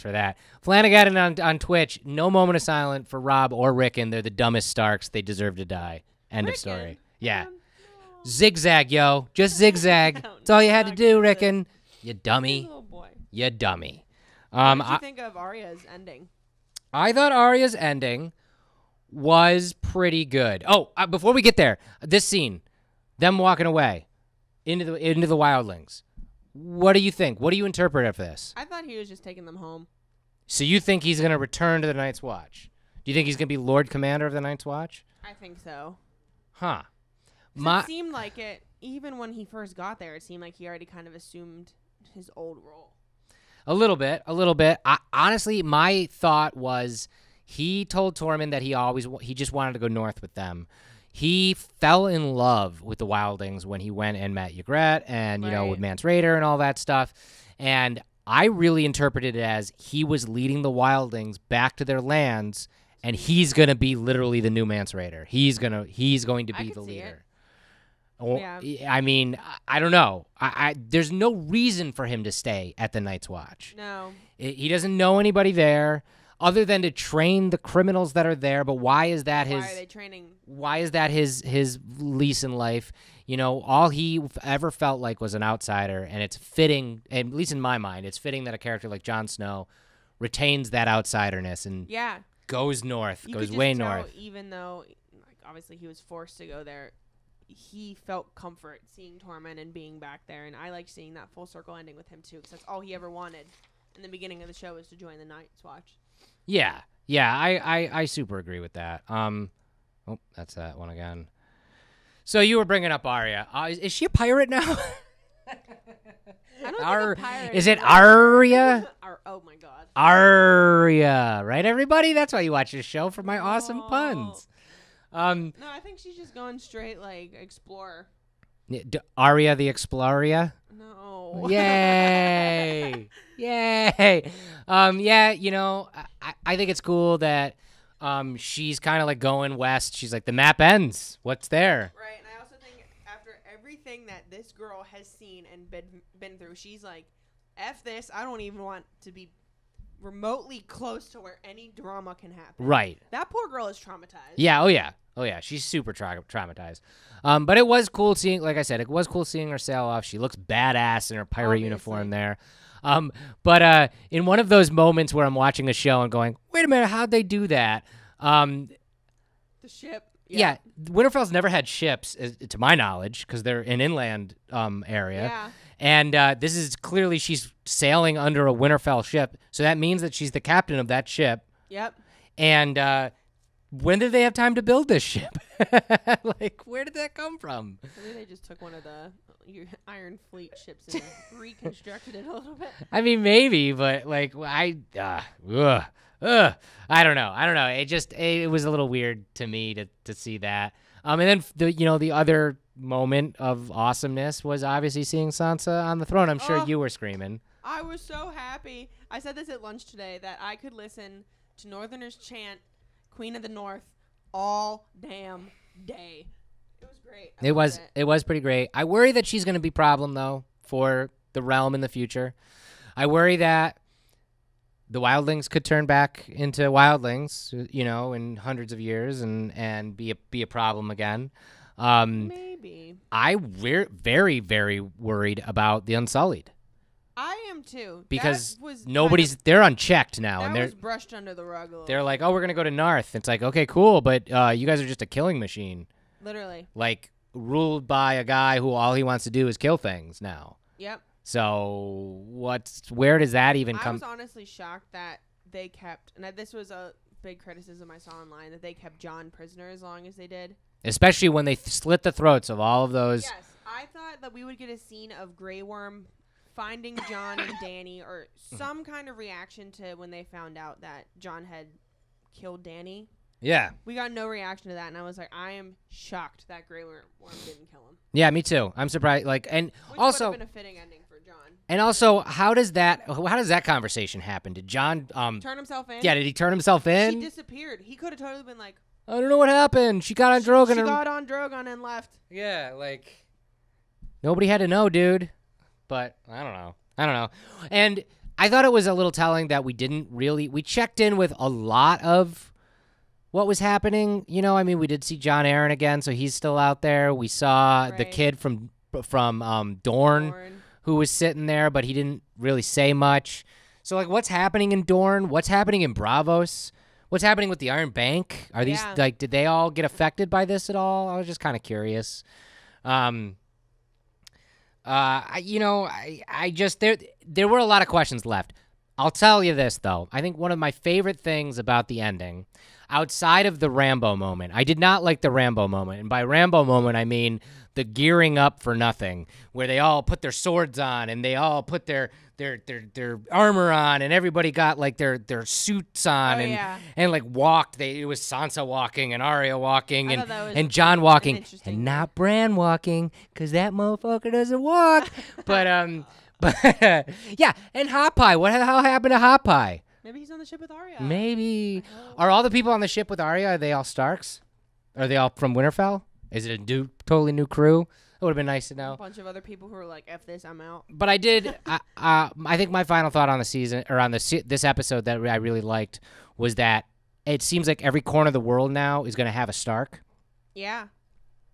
for that. Flanagan on Twitch, no moment of silence for Robb or Rickon. They're the dumbest Starks. They deserve to die. End of story. Yeah. No. Zigzag, yo. Just zigzag. That's all you had to do, Rickon. You dummy. Little boy. You dummy. What did you think of Arya's ending? I thought Arya's ending was pretty good. Oh, before we get there, this scene, them walking away into the Wildlings. What do you think? What do you interpret of this? I thought he was just taking them home. So you think he's going to return to the Night's Watch? Do you think he's going to be Lord Commander of the Night's Watch? I think so. Huh. It seemed like it, even when he first got there, it seemed like he already kind of assumed his old role. A little bit. Honestly, my thought was he told Tormund that he just wanted to go north with them. He fell in love with the Wildlings when he went and met Ygritte and, with Mance Rayder and all that stuff. And I really interpreted it as he was leading the Wildlings back to their lands, and he's going to be literally the new Mance Rayder. He's going to be the leader. Yeah. I mean, I don't know. There's no reason for him to stay at the Night's Watch. No. He doesn't know anybody there other than to train the criminals that are there. But why is that Why are they training? Why is that his lease in life? All he ever felt like was an outsider, and it's fitting, at least in my mind, it's fitting that a character like Jon Snow retains that outsiderness and goes north, goes way north. Even though, obviously, he was forced to go there, he felt comfort seeing Tormund and being back there, and I like seeing that full circle ending with him too, because that's all he ever wanted in the beginning of the show, was to join the Night's Watch. Yeah, I super agree with that. Oh, that's that one again. So you were bringing up Aria. Is she a pirate now? I don't think a pirate is it Aria? Oh my god. Aria, right, everybody? That's why you watch this show, for my awesome puns. No, I think she's just going straight like explorer. Aria the Exploria. No. Yay! Yay! Yeah, you know, I think it's cool that she's kind of like going west. She's like, the map ends. What's there? Right, and I also think after everything that this girl has seen and been through, she's like, F this. I don't even want to be remotely close to where any drama can happen. Right. That poor girl is traumatized. Yeah. Oh yeah. Oh yeah. She's super traumatized. But it was cool seeing, like I said, it was cool seeing her sail off. She looks badass in her pirate uniform there. But in one of those moments where I'm watching a show and going, wait a minute, how'd they do that? The ship. Yeah. Winterfell's never had ships, to my knowledge, because they're an inland area. Yeah. And this is clearly she's sailing under a Winterfell ship. So that means that she's the captain of that ship. Yep. And when did they have time to build this ship? Like, where did that come from? Maybe they just took one of the Iron Fleet ships and reconstructed it a little bit. I mean, maybe, but like, I don't know. It was a little weird to me to see that. And then the other moment of awesomeness was obviously seeing Sansa on the throne. I'm sure you were screaming. I was so happy. I said this at lunch today that I could listen to Northerners chant Queen of the North all damn day. It was great. It was pretty great. I worry that she's going to be a problem, though, for the realm in the future. I worry that the wildlings could turn back into wildlings, in hundreds of years and be a problem again. Maybe. We're very, very worried about the Unsullied. I am too. Because they're unchecked now. That and was brushed under the rug a little. They're like, oh, we're going to go to Narth. It's like, okay, cool, but you guys are just a killing machine. Literally. Like, ruled by a guy who all he wants to do is kill things now. Yep. So where does that even come? I was honestly shocked that they kept, and this was a big criticism I saw online, that they kept Jon prisoner as long as they did. Especially when they slit the throats of all of those. Yes, I thought that we would get a scene of Grey Worm finding Jon and Dany, or some kind of reaction to when they found out that Jon had killed Dany. Yeah. We got no reaction to that, and I was like, I am shocked that Grey Worm didn't kill him. Yeah, me too. I'm surprised. Which also would have been a fitting ending for Jon. And also, how does that conversation happen? Did Jon turn himself in? Yeah, did he turn himself in? She disappeared. He could have totally been like, I don't know what happened. She got on Drogon. She got on Drogon and left. Yeah, like nobody had to know, dude. But I don't know. And I thought it was a little telling that we checked in with a lot of what was happening. We did see Jon Arryn again, so he's still out there. We saw the kid from Dorne, who was sitting there, but he didn't really say much. So, like, what's happening in Dorne? What's happening in Braavos? What's happening with the Iron Bank? Are these, did they all get affected by this at all? I was just kind of curious. There were a lot of questions left. I'll tell you this, though. I think one of my favorite things about the ending, outside of the Rambo moment, I did not like the Rambo moment. And by Rambo moment, I mean the gearing up for nothing, where they all put their swords on and they all put their armor on, and everybody got like their suits on and like walked. It was Sansa walking and Aria walking and Jon walking and not Bran walking, because that motherfucker doesn't walk. But yeah, and Hot Pie. How happened to Hot Pie? Maybe he's on the ship with Aria. Maybe. Are all the people on the ship with Aria, are they all Starks? Are they all from Winterfell? Is it a totally new crew? It would have been nice to know. A bunch of other people who were like, F this, I'm out. But I did. I think my final thought on the season, or on this episode that I really liked, was that it seems like every corner of the world now is going to have a Stark. Yeah.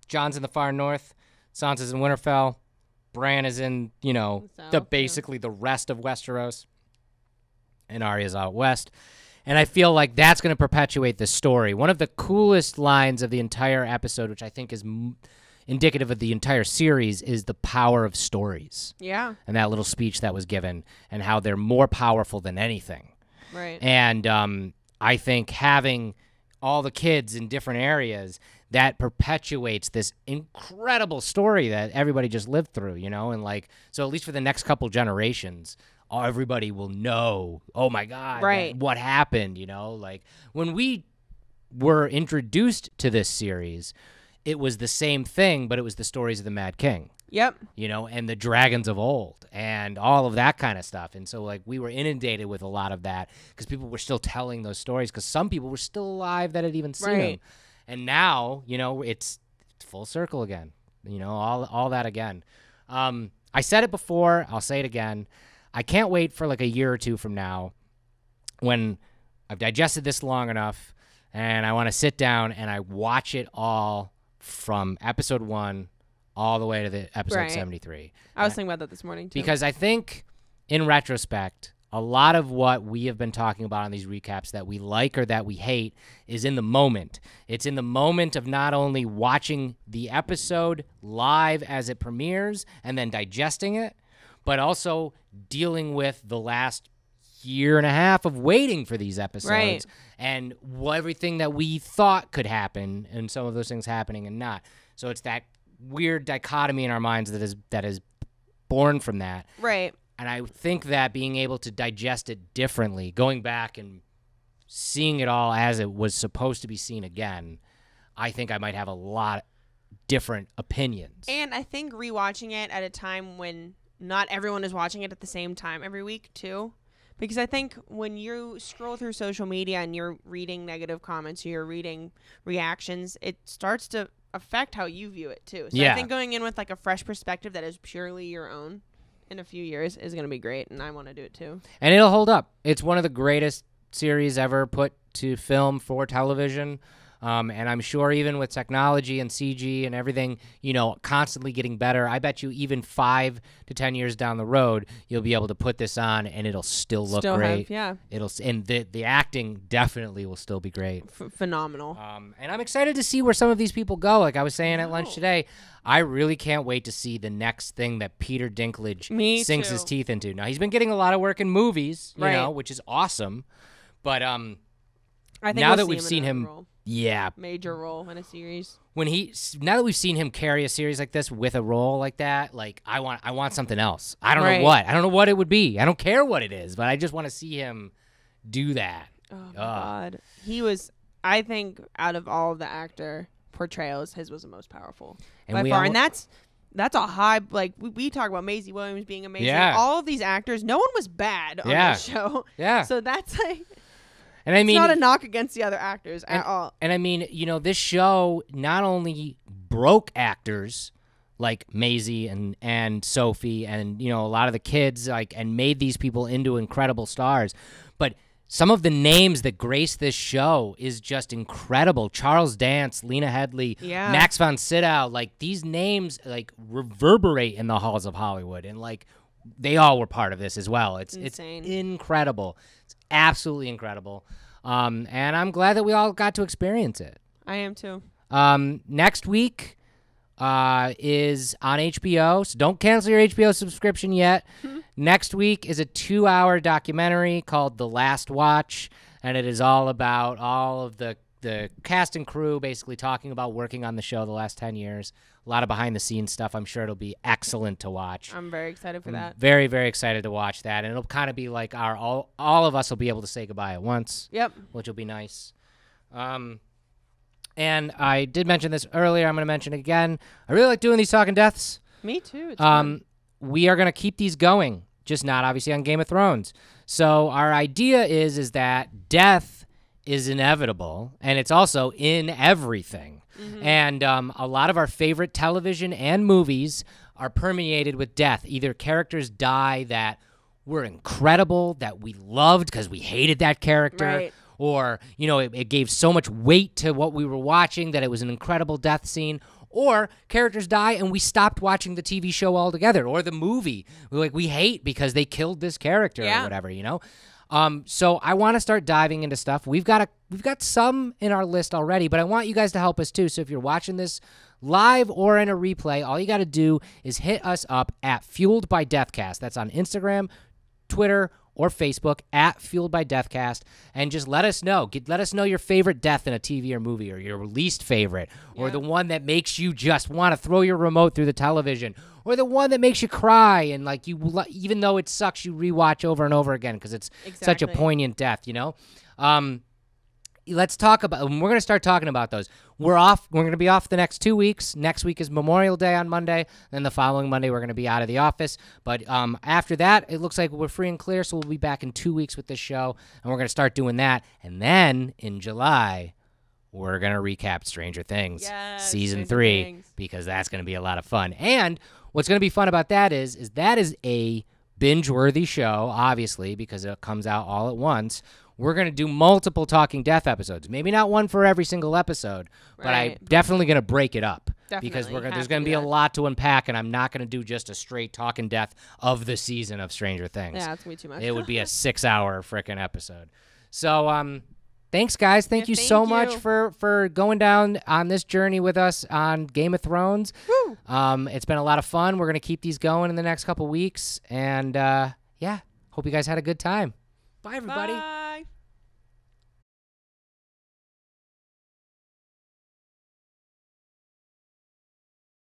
Jon's in the far north. Sansa's in Winterfell. Bran is in, basically the rest of Westeros. And Arya's out west. And I feel like that's going to perpetuate the story. One of the coolest lines of the entire episode, which I think is indicative of the entire series, is the power of stories. Yeah. And that little speech that was given, and how they're more powerful than anything. Right. And I think having all the kids in different areas, that perpetuates this incredible story that everybody just lived through, you know? And like, so at least for the next couple generations, everybody will know, oh my God, Right. what happened, you know? Like when we were introduced to this series, it was the same thing, but it was the stories of the Mad King. Yep. You know, and the dragons of old and all of that kind of stuff. And so, like, we were inundated with a lot of that because people were still telling those stories because some people were still alive that had even seen them. And now, you know, it's full circle again, you know, all that again. I said it before. I'll say it again. I can't wait for like a year or two from now when I've digested this long enough and I want to sit down and I watch it all from episode 1 all the way to the episode 73. I was thinking about that this morning, too. Because I think, in retrospect, a lot of what we have been talking about on these recaps that we like or that we hate is in the moment. It's in the moment of not only watching the episode live as it premieres and then digesting it, but also dealing with the last year and a half of waiting for these episodes and everything that we thought could happen and some of those things happening and not. So it's that weird dichotomy in our minds that is born from that. Right. And I think that being able to digest it differently, going back and seeing it all as it was supposed to be seen again, I think I might have a lot different opinions. And I think rewatching it at a time when not everyone is watching it at the same time every week, too. Because I think when you scroll through social media and you're reading negative comments, or you're reading reactions, it starts to affect how you view it too. So I think going in with like a fresh perspective that is purely your own in a few years is going to be great, and I want to do it too. And it'll hold up. It's one of the greatest series ever put to film for television. And I'm sure even with technology and CG and everything, you know, constantly getting better, I bet you even 5 to 10 years down the road, you'll be able to put this on and it'll still look great. And the acting definitely will still be great. Phenomenal. And I'm excited to see where some of these people go. Like I was saying at lunch today, I really can't wait to see the next thing that Peter Dinklage sinks his teeth into. Now, he's been getting a lot of work in movies, you know, which is awesome. But I think now that we've seen him... major role in a series. Now that we've seen him carry a series like this with a role like that, like I want something else. I don't know what. I don't know what it would be. I don't care what it is, but I just want to see him do that. Oh my God. He was, I think, out of all of the actor portrayals, his was the most powerful by far. And that's a high, like we talk about Maisie Williams being amazing. All of these actors, no one was bad on this show. So that's like... And I mean, it's not a knock against the other actors at all. And I mean, you know, this show not only broke actors like Maisie and Sophie and, you know, a lot of the kids, like, and made these people into incredible stars, but some of the names that grace this show is just incredible. Charles Dance, Lena Headey, Max von Sydow, like these names like reverberate in the halls of Hollywood, and like they all were part of this as well. It's incredible. It's absolutely incredible. And I'm glad that we all got to experience it. I am too. Next week is on HBO, so don't cancel your HBO subscription yet. Next week is a 2-hour documentary called The Last Watch, and it is all about all of the cast and crew basically talking about working on the show the last 10 years. A lot of behind-the-scenes stuff. I'm sure it'll be excellent to watch. I'm very excited for that. Very, very excited to watch that. And it'll kind of be like all of us will be able to say goodbye at once. Yep. Which will be nice. And I did mention this earlier. I'm going to mention it again. I really like doing these Talking Deaths. Me too. It's fun. We are going to keep these going, just not obviously on Game of Thrones. So our idea is that death is inevitable, and it's also in everything. And a lot of our favorite television and movies are permeated with death. Either characters die that were incredible, that we loved because we hated that character, or, you know, it gave so much weight to what we were watching that it was an incredible death scene, or characters die and we stopped watching the TV show altogether, or the movie we hate because they killed this character or whatever, you know? So I want to start diving into stuff. We've got some in our list already, but I want you guys to help us too. So if you're watching this live or in a replay, all you got to do is hit us up at Fueled by Deathcast. That's on Instagram, Twitter, or Facebook at Fueled by Deathcast, and just let us know. Let us know your favorite death in a TV or movie, or your least favorite, or the one that makes you just want to throw your remote through the television, or the one that makes you cry and like you, even though it sucks, you rewatch over and over again because it's such a poignant death, you know. Let's talk about. We're going to start talking about those. We're off. We're going to be off the next 2 weeks. Next week is Memorial Day on Monday. Then the following Monday, we're going to be out of the office. But after that, it looks like we're free and clear. So we'll be back in 2 weeks with this show, and we're going to start doing that. And then in July, we're going to recap Stranger Things season 3 because that's going to be a lot of fun. And what's going to be fun about that is that is a binge-worthy show, obviously, because it comes out all at once. We're going to do multiple Talking Death episodes. Maybe not one for every single episode, but I'm definitely going to break it up. Because there's going to be a lot to unpack, and I'm not going to do just a straight Talking Death of the season of Stranger Things. Yeah, it's way too much. It would be a 6-hour freaking episode. So thanks, guys. Thank you so much for going down on this journey with us on Game of Thrones. Woo! It's been a lot of fun. We're going to keep these going in the next couple weeks. And, hope you guys had a good time. Bye, everybody. Bye.